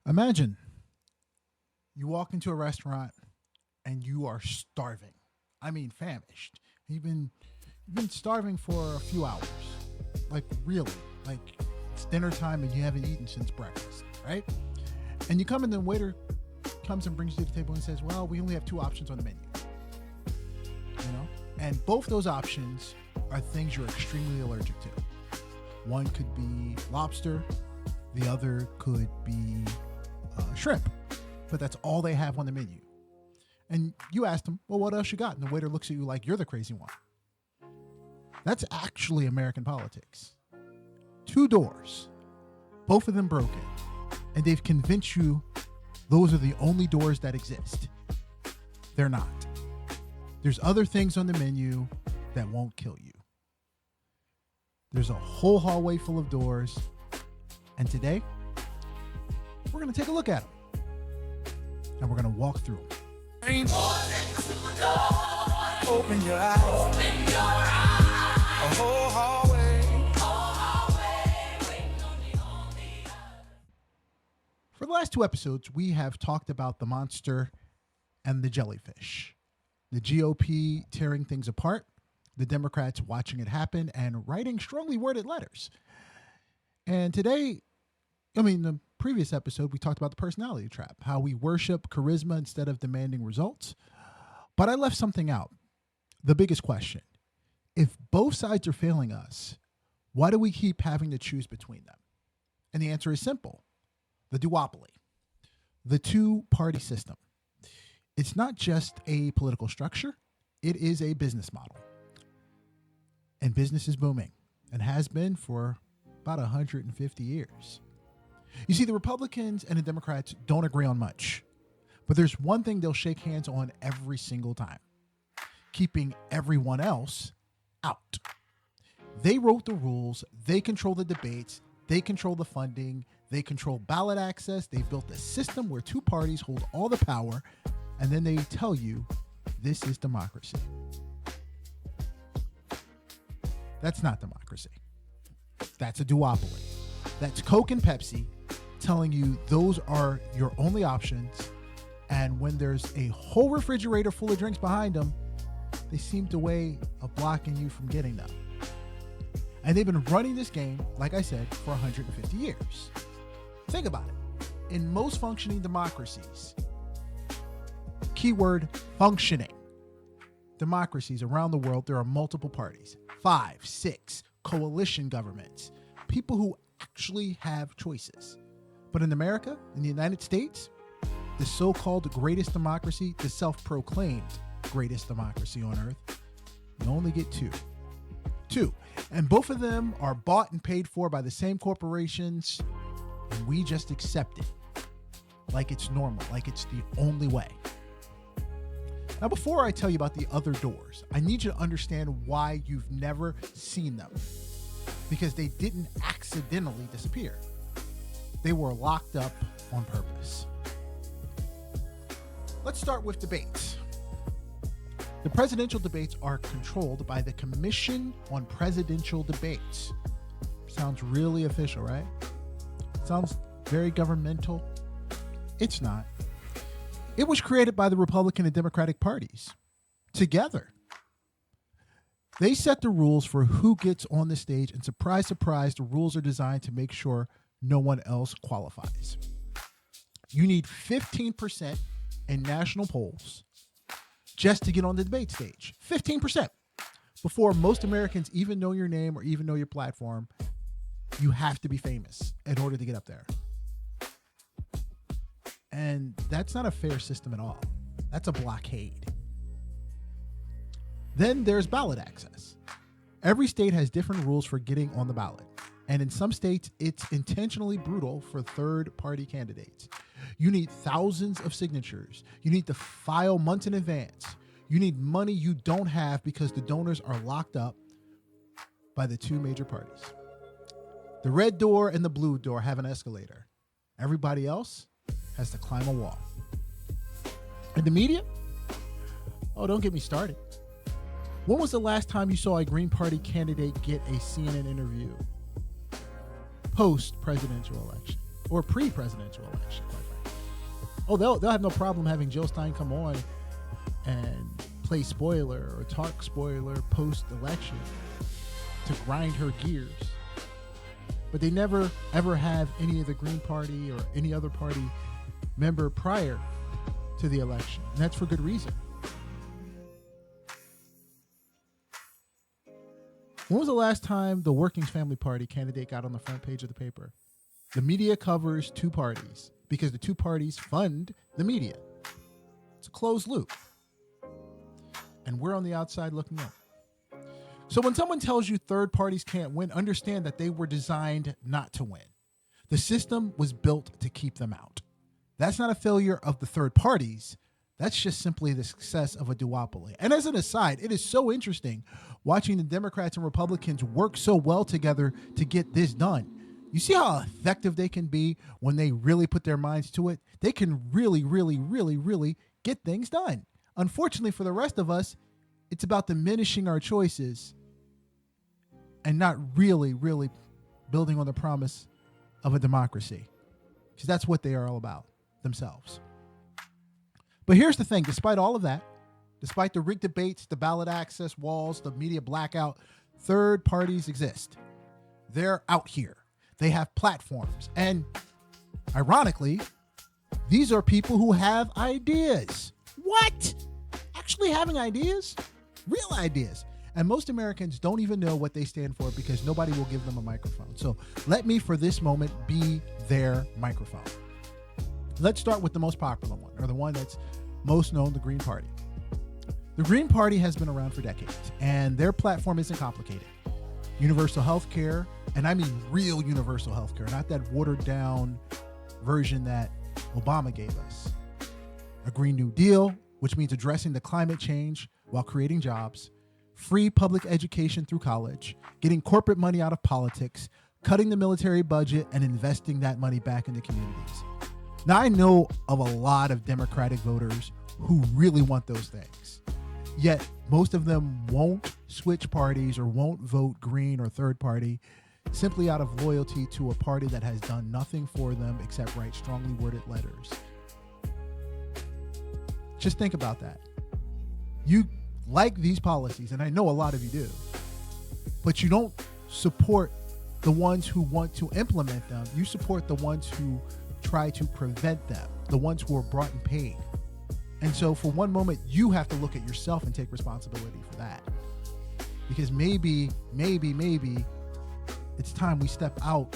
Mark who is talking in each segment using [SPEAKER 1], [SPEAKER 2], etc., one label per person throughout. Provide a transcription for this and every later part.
[SPEAKER 1] Imagine you walk into a restaurant and you are starving. I mean, famished. You've been starving for a few hours. Like really. Like it's dinner time and you haven't eaten since breakfast, right? And you come and the waiter comes and brings you to the table and says, "Well, we only have two options on the menu." You know? And both those options are things you're extremely allergic to. One could be lobster, the other could be shrimp, but that's all they have on the menu. And you ask them, "Well, what else you got?" And the waiter looks at you like you're the crazy one. That's actually American politics. Two doors, both of them broken, and they've convinced you those are the only doors that exist. They're not. There's other things on the menu that won't kill you. There's a whole hallway full of doors, and today we're going to take a look at them, and we're going to walk through them.
[SPEAKER 2] Open your eyes. Open your eyes. A whole hallway.
[SPEAKER 1] For the last two episodes, we have talked about the monster and the jellyfish. The GOP tearing things apart, the Democrats watching it happen and writing strongly worded letters. And today, the previous episode, we talked about the personality trap, how we worship charisma instead of demanding results. But I left something out. The biggest question. If both sides are failing us, why do we keep having to choose between them? And the answer is simple. The duopoly, the two-party system. It's not just a political structure. It is a business model. And business is booming and has been for about 150 years. You see, the Republicans and the Democrats don't agree on much, but there's one thing they'll shake hands on every single time: keeping everyone else out. They wrote the rules, they control the debates, they control the funding, they control ballot access, they built a system where two parties hold all the power, and then they tell you this is democracy. That's not democracy. That's a duopoly. That's Coke and Pepsi telling you those are your only options, and when there's a whole refrigerator full of drinks behind them, they seem to weigh a blocking you from getting them. And they've been running this game, like I said, for 150 years. Think about it. In most functioning democracies, keyword functioning, democracies around the world, there are multiple parties, 5, 6, coalition governments, people who actually have choices. But in America, in the United States, the so-called greatest democracy, the self-proclaimed greatest democracy on earth, you only get two. And both of them are bought and paid for by the same corporations, and we just accept it like it's normal, like it's the only way. Now, before I tell you about the other doors, I need you to understand why you've never seen them. Because they didn't accidentally disappear. They were locked up on purpose. Let's start with debates. The presidential debates are controlled by the Commission on Presidential Debates. Sounds really official, right? Sounds very governmental. It's not. It was created by the Republican and Democratic parties together. They set the rules for who gets on the stage, and surprise, surprise, the rules are designed to make sure no one else qualifies. You need 15% in national polls just to get on the debate stage. 15%. Before most Americans even know your name or even know your platform, you have to be famous in order to get up there. And that's not a fair system at all. That's a blockade. Then there's ballot access. Every state has different rules for getting on the ballot. And in some states, it's intentionally brutal for third-party candidates. You need thousands of signatures. You need to file months in advance. You need money you don't have because the donors are locked up by the two major parties. The red door and the blue door have an escalator. Everybody else has to climb a wall. And the media? Oh, don't get me started. When was the last time you saw a Green Party candidate get a CNN interview post-presidential election? or pre-presidential election, quite frankly. Oh, they'll have no problem having Jill Stein come on and play spoiler or talk spoiler post-election to grind her gears. But they never, ever have any of the Green Party or any other party member prior to the election. And that's for good reason. When was the last time the Working Family Party candidate got on the front page of the paper? The media covers two parties because the two parties fund the media. It's a closed loop. And we're on the outside looking in. So when someone tells you third parties can't win, understand that they were designed not to win. The system was built to keep them out. That's not a failure of the third parties. That's just simply the success of a duopoly. And as an aside, it is so interesting watching the Democrats and Republicans work so well together to get this done. You see how effective they can be when they really put their minds to it? They can really, really, really, really get things done. Unfortunately for the rest of us, it's about diminishing our choices and not really, really building on the promise of a democracy. Because that's what they are all about themselves. But here's the thing, despite all of that, despite the rigged debates, the ballot access walls, the media blackout, third parties exist. They're out here. They have platforms. And ironically, these are people who have ideas. What? Actually having ideas? Real ideas. And most Americans don't even know what they stand for because nobody will give them a microphone. So let me, for this moment, be their microphone. Let's start with the most popular one, or the one that's most known, the Green Party. The Green Party has been around for decades, and their platform isn't complicated. Universal health care, and I mean real universal health care, not that watered down version that Obama gave us. A Green New Deal, which means addressing the climate change while creating jobs, free public education through college, getting corporate money out of politics, cutting the military budget, and investing that money back into communities. Now, I know of a lot of Democratic voters who really want those things, yet most of them won't switch parties or won't vote Green or third party simply out of loyalty to a party that has done nothing for them except write strongly worded letters. Just think about that. You like these policies, and I know a lot of you do, but you don't support the ones who want to implement them. You support the ones who try to prevent them, the ones who are brought in pain. And so for one moment, you have to look at yourself and take responsibility for that. Because maybe it's time we step out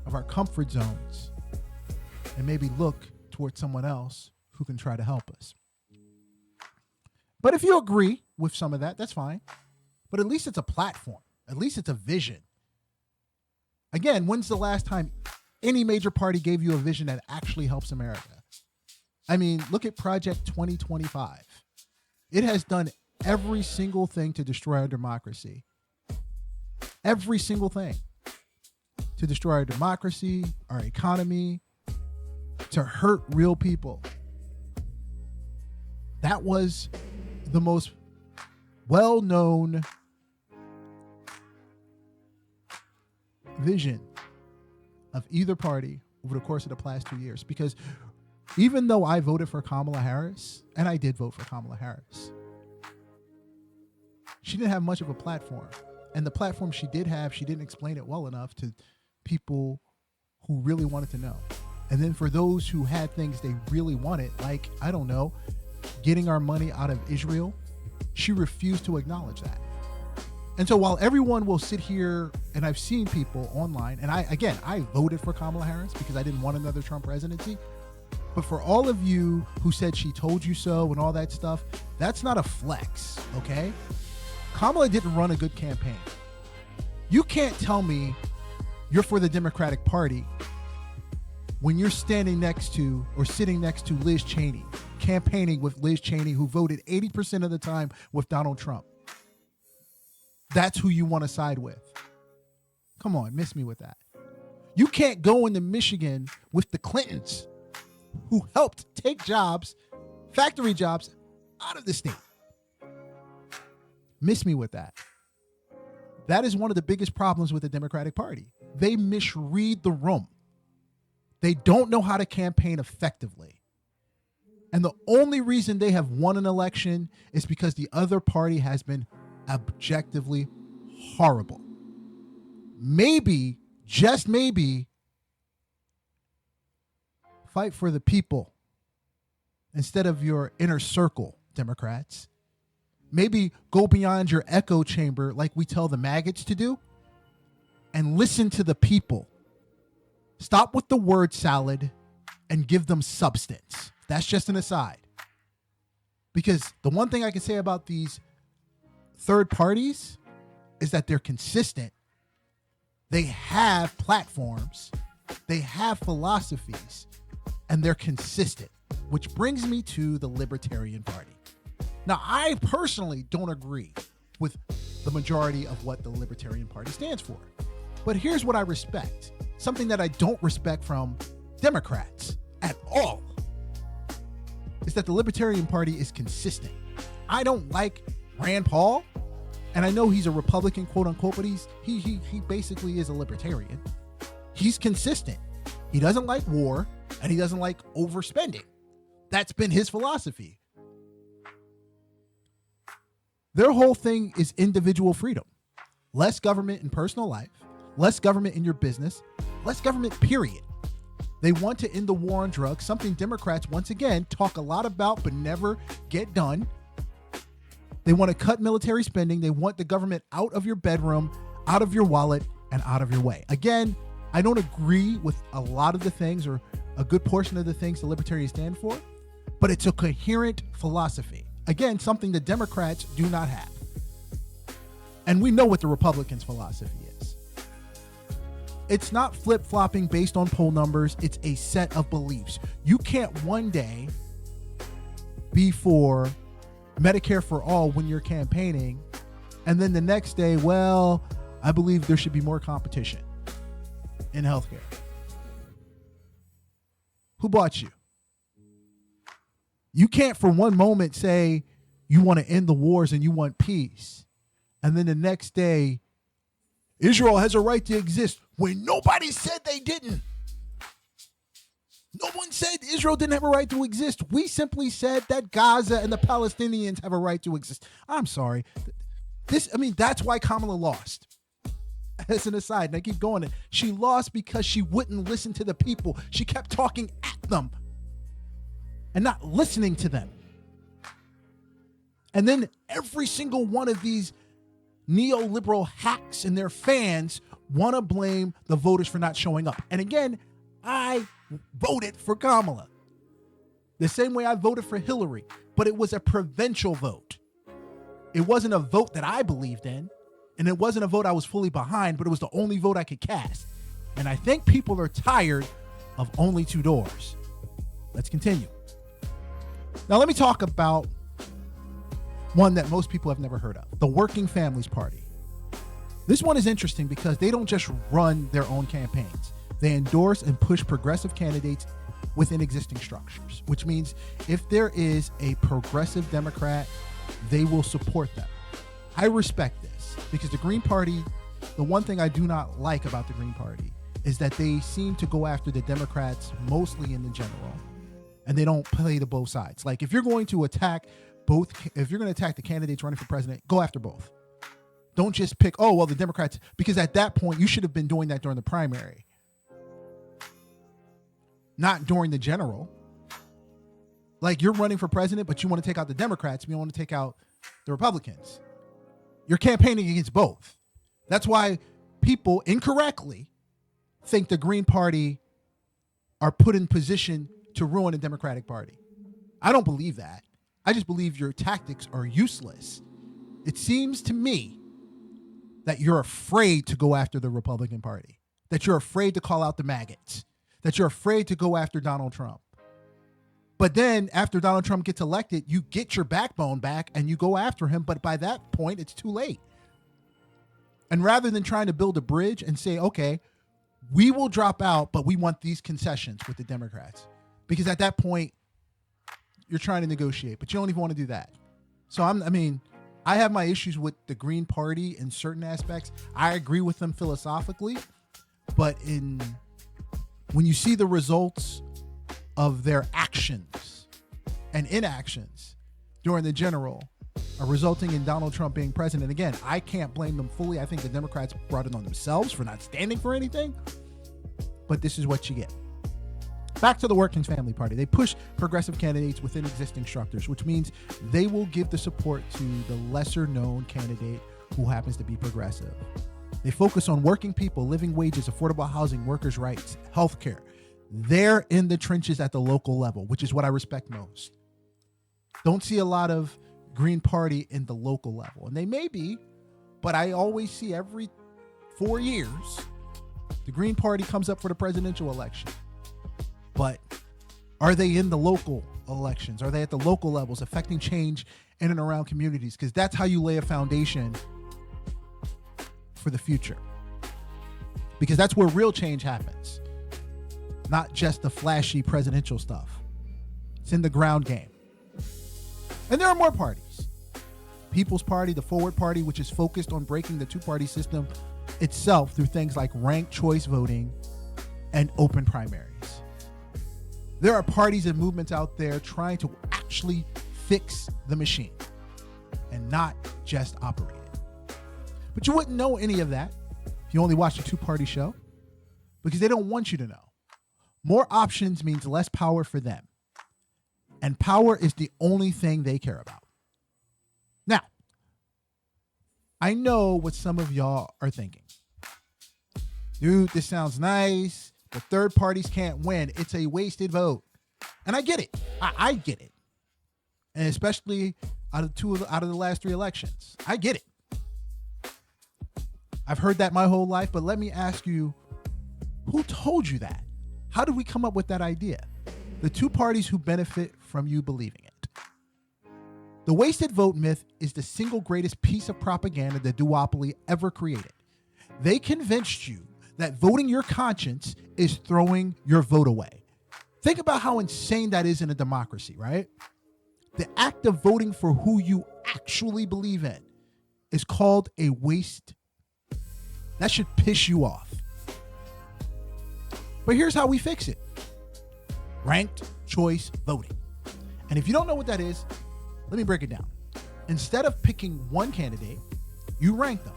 [SPEAKER 1] of our comfort zones and maybe look towards someone else who can try to help us. But if you agree with some of that, that's fine. But at least it's a platform. At least it's a vision. Again, when's the last time any major party gave you a vision that actually helps America? I mean, look at Project 2025. It has done every single thing to destroy our democracy. Every single thing. To destroy our democracy, our economy, to hurt real people. That was the most well-known vision of either party over the course of the past 2 years. Because even though I voted for Kamala Harris, and I did vote for Kamala Harris, she didn't have much of a platform. And the platform she did have, she didn't explain it well enough to people who really wanted to know. And then for those who had things they really wanted, like, I don't know, getting our money out of Israel, she refused to acknowledge that. And so while everyone will sit here, and I've seen people online, and I voted for Kamala Harris because I didn't want another Trump presidency. But for all of you who said she told you so and all that stuff, that's not a flex, okay? Kamala didn't run a good campaign. You can't tell me you're for the Democratic Party when you're standing next to or sitting next to Liz Cheney, campaigning with Liz Cheney, who voted 80% of the time with Donald Trump. That's who you want to side with. Come on, miss me with that. You can't go into Michigan with the Clintons, who helped take jobs, factory jobs, out of the state. Miss me with that. That is one of the biggest problems with the Democratic Party. They misread the room. They don't know how to campaign effectively. And the only reason they have won an election is because the other party has been objectively horrible. Maybe, just maybe, fight for the people instead of your inner circle, Democrats. Maybe go beyond your echo chamber like we tell the maggots to do and listen to the people. Stop with the word salad and give them substance. That's just an aside. Because the one thing I can say about these third parties is that they're consistent. They have platforms. They have philosophies. And they're consistent. Which brings me to the Libertarian Party. Now, I personally don't agree with the majority of what the Libertarian Party stands for. But here's what I respect. Something that I don't respect from Democrats at all is that the Libertarian Party is consistent. I don't like Rand Paul, and I know he's a Republican, quote unquote, but he basically is a libertarian. He's consistent. He doesn't like war, and he doesn't like overspending. That's been his philosophy. Their whole thing is individual freedom. Less government in personal life, less government in your business, less government, period. They want to end the war on drugs, something Democrats, once again, talk a lot about but never get done. They want to cut military spending. They want the government out of your bedroom, out of your wallet, and out of your way. Again, I don't agree with a lot of the things or a good portion of the things the Libertarians stand for, but it's a coherent philosophy. Again, something the Democrats do not have. And we know what the Republicans' philosophy is. It's not flip-flopping based on poll numbers. It's a set of beliefs. You can't one day be for Medicare for all when you're campaigning, and then the next day, well, I believe there should be more competition in healthcare. Who bought you? You can't for one moment say you want to end the wars and you want peace, and then the next day, Israel has a right to exist when nobody said they didn't. No one said Israel didn't have a right to exist. We simply said that Gaza and the Palestinians have a right to exist. I'm sorry. That's why Kamala lost. As an aside, and I keep going, she lost because she wouldn't listen to the people. She kept talking at them and not listening to them. And then every single one of these neoliberal hacks and their fans want to blame the voters for not showing up. And again, I voted for Kamala the same way I voted for Hillary, but it was a provincial vote. It wasn't a vote that I believed in, and it wasn't a vote I was fully behind, but it was the only vote I could cast. And I think people are tired of only two doors. Let's continue. Now let me talk about one that most people have never heard of, the Working Families Party. This one is interesting because they don't just run their own campaigns. They endorse and push progressive candidates within existing structures, which means if there is a progressive Democrat, they will support them. I respect this because the Green Party, the one thing I do not like about the Green Party is that they seem to go after the Democrats mostly in the general, and they don't play to both sides. Like if you're going to attack the candidates running for president, go after both. Don't just pick, the Democrats, because at that point you should have been doing that during the primary, not during the general. Like you're running for president, but you want to take out the Democrats, but you want to take out the Republicans. You're campaigning against both. That's why people incorrectly think the Green Party are put in position to ruin the Democratic Party. I don't believe that. I just believe your tactics are useless. It seems to me that you're afraid to go after the Republican Party, that you're afraid to call out the maggots, that you're afraid to go after Donald Trump. But then after Donald Trump gets elected, you get your backbone back and you go after him. But by that point, it's too late. And rather than trying to build a bridge and say, okay, we will drop out, but we want these concessions with the Democrats. Because at that point, you're trying to negotiate, but you don't even want to do that. So I have my issues with the Green Party in certain aspects. I agree with them philosophically, but in when you see the results of their actions and inactions during the general are resulting in Donald Trump being president again, I can't blame them fully. I think the Democrats brought it on themselves for not standing for anything. But this is what you get. Back to the Working Family Party. They push progressive candidates within existing structures, which means they will give the support to the lesser known candidate who happens to be progressive. They focus on working people, living wages, affordable housing, workers' rights, healthcare. They're in the trenches at the local level, which is what I respect most. Don't see a lot of Green Party in the local level. And they may be, but I always see every 4 years, the Green Party comes up for the presidential election. But are they in the local elections? Are they at the local levels affecting change in and around communities? Because that's how you lay a foundation for the future. Because that's where real change happens. Not just the flashy presidential stuff. It's in the ground game. And there are more parties. People's Party, the Forward Party, which is focused on breaking the two-party system itself through things like ranked choice voting and open primaries. There are parties and movements out there trying to actually fix the machine and not just operate it. But you wouldn't know any of that if you only watched a two-party show, because they don't want you to know. More options means less power for them. And power is the only thing they care about. Now, I know what some of y'all are thinking. Dude, this sounds nice. The third parties can't win. It's a wasted vote. And I get it. I get it. And especially out of the last 3 elections. I get it. I've heard that my whole life, but let me ask you, who told you that? How did we come up with that idea? The two parties who benefit from you believing it. The wasted vote myth is the single greatest piece of propaganda the Duopoly ever created. They convinced you that voting your conscience is throwing your vote away. Think about how insane that is in a democracy, right? The act of voting for who you actually believe in is called a waste. That should piss you off. But here's how we fix it. Ranked choice voting. And if you don't know what that is, let me break it down. Instead of picking one candidate, you rank them.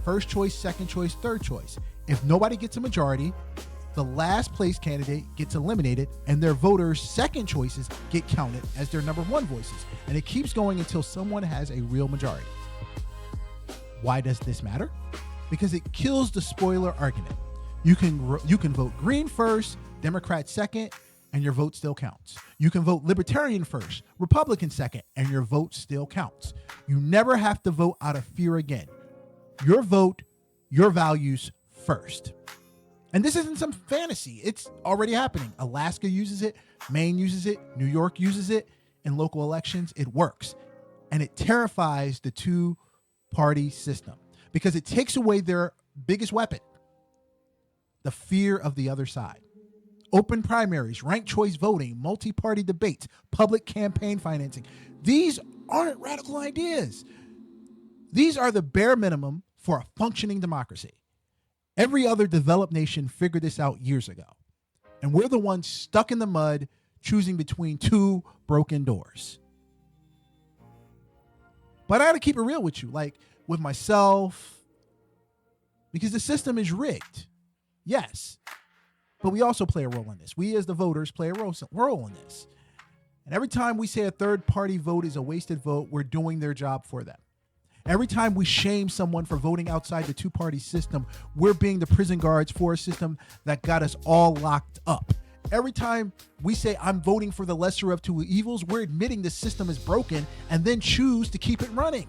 [SPEAKER 1] First choice, second choice, third choice. If nobody gets a majority, the last place candidate gets eliminated and their voters' second choices get counted as their number one voices. And it keeps going until someone has a real majority. Why does this matter? Because it kills the spoiler argument. You can vote Green first, Democrat second, and your vote still counts. You can vote Libertarian first, Republican second, and your vote still counts. You never have to vote out of fear again. Your vote, your values first. And this isn't some fantasy. It's already happening. Alaska uses it. Maine uses it. New York uses it. In local elections, it works. And it terrifies the two-party system because it takes away their biggest weapon, the fear of the other side. Open primaries, ranked choice voting, multi-party debates, public campaign financing. These aren't radical ideas. These are the bare minimum for a functioning democracy. Every other developed nation figured this out years ago. And we're the ones stuck in the mud choosing between two broken doors. But I got to keep it real with you, like with myself, because the system is rigged. Yes. But we also play a role in this. We as the voters play a role in this. And every time we say a third party vote is a wasted vote, we're doing their job for them. Every time we shame someone for voting outside the two-party system, we're being the prison guards for a system that got us all locked up. Every time we say I'm voting for the lesser of two evils, we're admitting the system is broken and then choose to keep it running.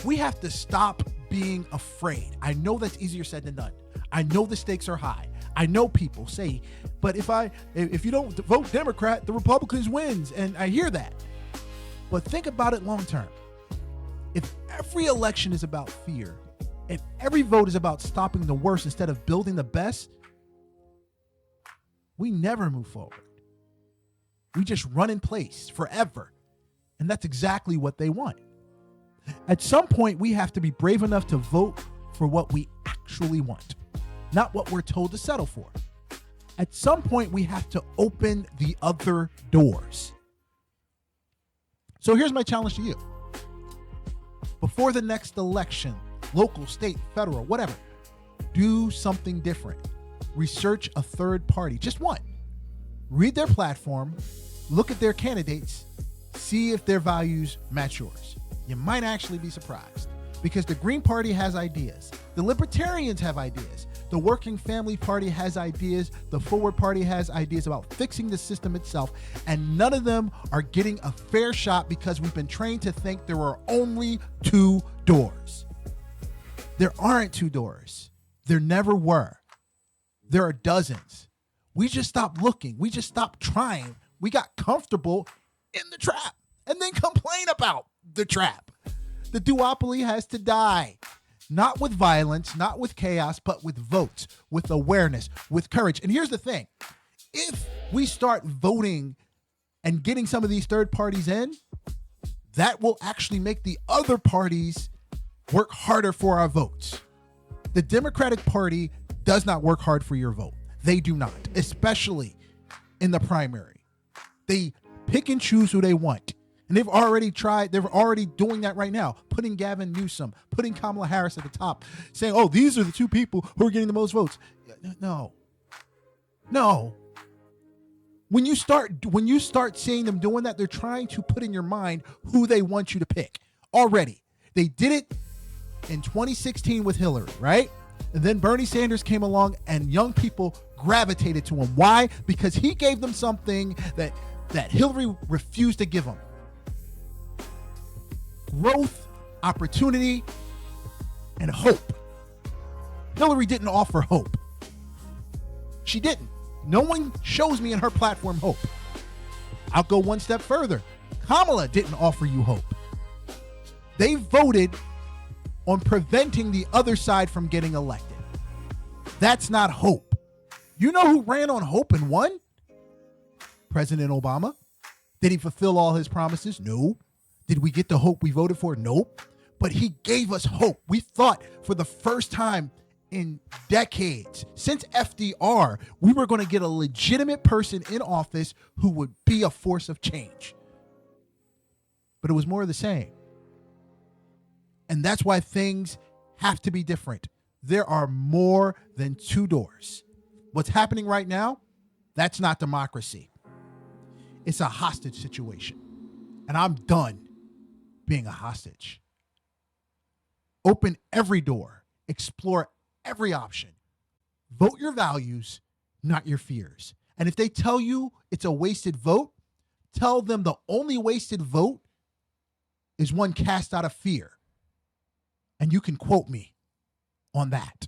[SPEAKER 1] We have to stop being afraid. I know that's easier said than done. I know the stakes are high. I know people say, but if you don't vote Democrat, the Republicans wins. And I hear that. But think about it long term. If every election is about fear, if every vote is about stopping the worst instead of building the best, we never move forward. We just run in place forever. And that's exactly what they want. At some point, we have to be brave enough to vote for what we actually want, not what we're told to settle for. At some point, we have to open the other doors. So here's my challenge to you. Before the next election, local, state, federal, whatever, do something different. Research a third party, just one. Read their platform, look at their candidates, see if their values match yours. You might actually be surprised because the Green Party has ideas. The Libertarians have ideas. The Working Family Party has ideas. The Forward Party has ideas about fixing the system itself. And none of them are getting a fair shot because we've been trained to think there are only two doors. There aren't two doors. There never were. There are dozens. We just stopped looking. We just stopped trying. We got comfortable in the trap and then complain about the trap. The duopoly has to die. Not with violence, not with chaos, but with votes, with awareness, with courage. And here's the thing. If we start voting and getting some of these third parties in, that will actually make the other parties work harder for our votes. The Democratic Party does not work hard for your vote. They do not, especially in the primary. They pick and choose who they want. And they're already doing that right now, putting Gavin Newsom, putting Kamala Harris at the top, saying, oh, these are the two people who are getting the most votes. No. When you start seeing them doing that, they're trying to put in your mind who they want you to pick already. They did it in 2016 with Hillary, right? And then Bernie Sanders came along and young people gravitated to him. Why? Because he gave them something that Hillary refused to give them. Growth, opportunity, and hope. Hillary didn't offer hope. She didn't. No one shows me in her platform hope. I'll go one step further. Kamala didn't offer you hope. They voted on preventing the other side from getting elected. That's not hope. You know who ran on hope and won? President Obama. Did he fulfill all his promises? No. Did we get the hope we voted for? Nope. But he gave us hope. We thought for the first time in decades, since FDR, we were going to get a legitimate person in office who would be a force of change. But it was more of the same. And that's why things have to be different. There are more than two doors. What's happening right now, that's not democracy. It's a hostage situation. And I'm done being a hostage. Open every door. Explore every option. Vote your values, not your fears. And if they tell you it's a wasted vote, tell them the only wasted vote is one cast out of fear. And you can quote me on that.